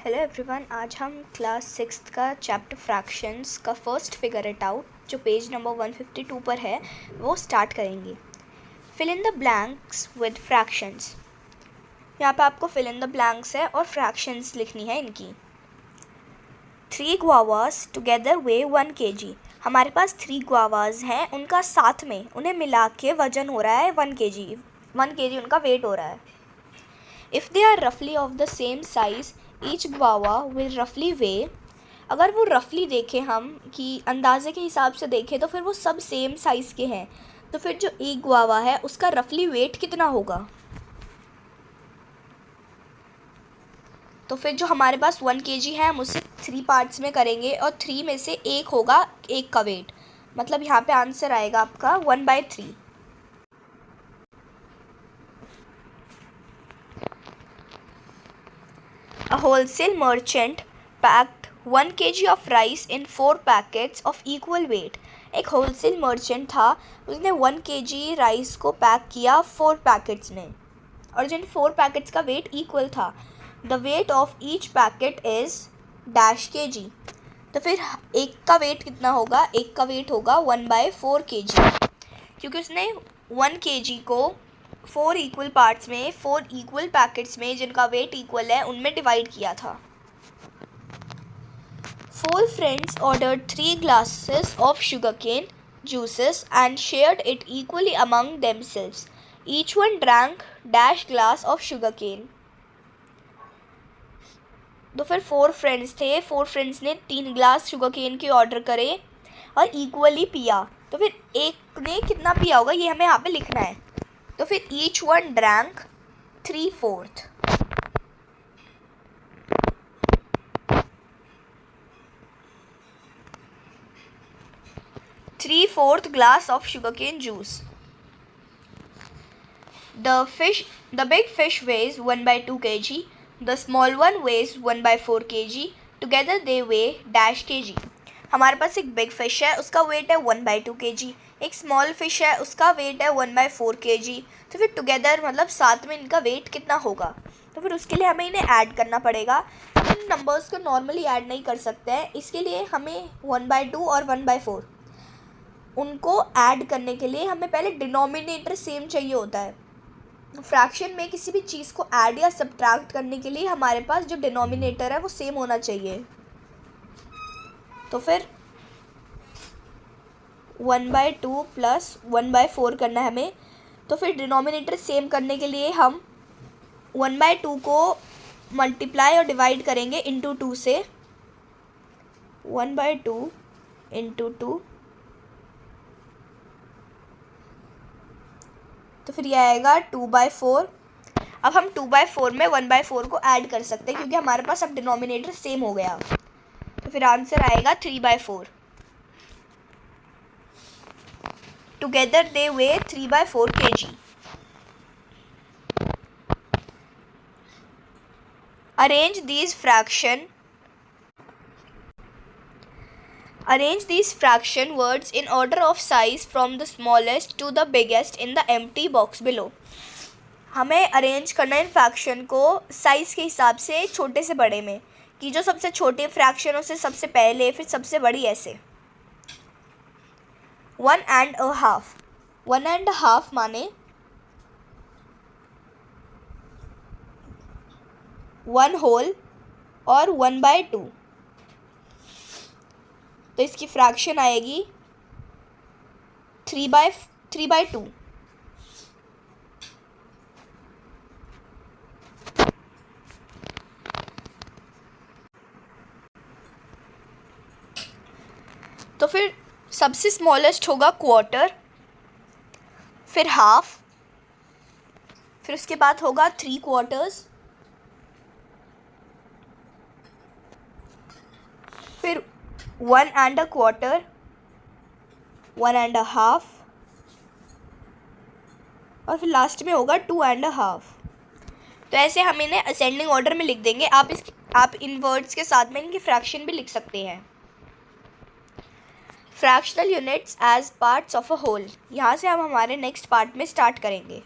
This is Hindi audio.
हेलो एवरीवन, आज हम क्लास 6 का चैप्टर फ्रैक्शंस का फर्स्ट फिगर इट आउट जो पेज नंबर 152 पर है वो स्टार्ट करेंगे। Fill in the blanks with fractions. यहाँ पे आपको फिल इन द ब्लैंक्स है और फ्रैक्शंस लिखनी है इनकी। 3 guavas टुगेदर वे 1 kg। हमारे पास 3 guavas हैं, उनका साथ में उन्हें मिला के वजन हो रहा है 1 kg। 1 kg उनका वेट हो रहा है। इफ़ दे आर रफली of the same size each guava will रफली वे। अगर वो रफली देखें हम कि अंदाजे के हिसाब से देखें तो फिर वो सब सेम साइज़ के हैं, तो फिर जो एक गुआवा है उसका रफली वेट कितना होगा। तो फिर जो हमारे पास 1 kg है हम उसे 3 पार्ट्स में करेंगे और 3 में से एक होगा एक का वेट, मतलब यहाँ पे आंसर आएगा आपका 1/3। A wholesale merchant packed 1 kg of rice in 4 packets of equal weight. एक होलसेल मर्चेंट था, उसने 1 kg राइस को पैक किया 4 पैकेट्स में और जिन 4 पैकेट्स का वेट इक्वल था। The weight of each packet is dash kg। तो फिर एक का वेट कितना होगा, एक का वेट होगा 1/4 kg, क्योंकि उसने 1 kg को 4 इक्वल पार्ट्स में 4 इक्वल पैकेट्स में जिनका वेट इक्वल है उनमें डिवाइड किया था। 4 friends ordered 3 glasses of sugarcane juices and shared it equally among themselves. Each one drank dash glass of sugarcane. तो फिर 4 फ्रेंड्स थे, 4 फ्रेंड्स ने 3 ग्लास शुगरकेन के ऑर्डर करे और इक्वली पिया। तो फिर एक ने कितना पिया होगा ये हमें यहाँ पे लिखना है। तो फिर each one drank 3/4। Three-fourth glass of sugarcane juice. The big fish weighs 1/2 kg. The small one weighs 1/4 kg. Together they weigh dash kg. हमारे पास एक बिग फिश है, उसका वेट है 1/2 kg। एक स्मॉल फिश है, उसका वेट है 1/4 kg। तो फिर टुगेदर मतलब साथ में इनका वेट कितना होगा। तो फिर उसके लिए हमें इन्हें ऐड करना पड़ेगा। इन नंबर्स को नॉर्मली ऐड नहीं कर सकते हैं, इसके लिए हमें 1/2 और 1/4 उनको ऐड करने के लिए हमें पहले डिनोमिनेटर सेम चाहिए होता है। फ्रैक्शन में किसी भी चीज़ को ऐड या सब्ट्रैक्ट करने के लिए हमारे पास जो डिनोमिनेटर है वो सेम होना चाहिए। तो फिर 1/2 प्लस 1/4 करना है हमें। तो फिर डिनोमिनेटर सेम करने के लिए हम 1/2 को मल्टीप्लाई और डिवाइड करेंगे इंटू 2 से। 1/2 इंटू 2, तो फिर यह आएगा 2/4। अब हम 2/4 में 1/4 को ऐड कर सकते हैं क्योंकि हमारे पास अब डिनोमिनेटर सेम हो गया। तो फिर आंसर आएगा 3/4। Together they way 3/4 kg. Arrange these fraction words in order of size from the smallest to the biggest in the empty box below. हमें अरेंज करना है इन फ्रैक्शन को साइज़ के हिसाब से छोटे से बड़े में, कि जो सबसे छोटे फ्रैक्शन से सबसे पहले फिर सबसे बड़ी ऐसे। 1.5। 1.5 माने 1 होल और 1/2। तो इसकी फ्रैक्शन आएगी 3/2। तो फिर सबसे स्मॉलेस्ट होगा क्वार्टर, फिर हाफ, फिर उसके बाद होगा 3/4, फिर 1.25, 1.5 और फिर लास्ट में होगा 2.5। तो ऐसे हम इन्हें असेंडिंग ऑर्डर में लिख देंगे। आप इन वर्ड्स के साथ में इनकी फ्रैक्शन भी लिख सकते हैं। Fractional units as parts of a whole. यहाँ से हम हमारे नेक्स्ट पार्ट में स्टार्ट करेंगे।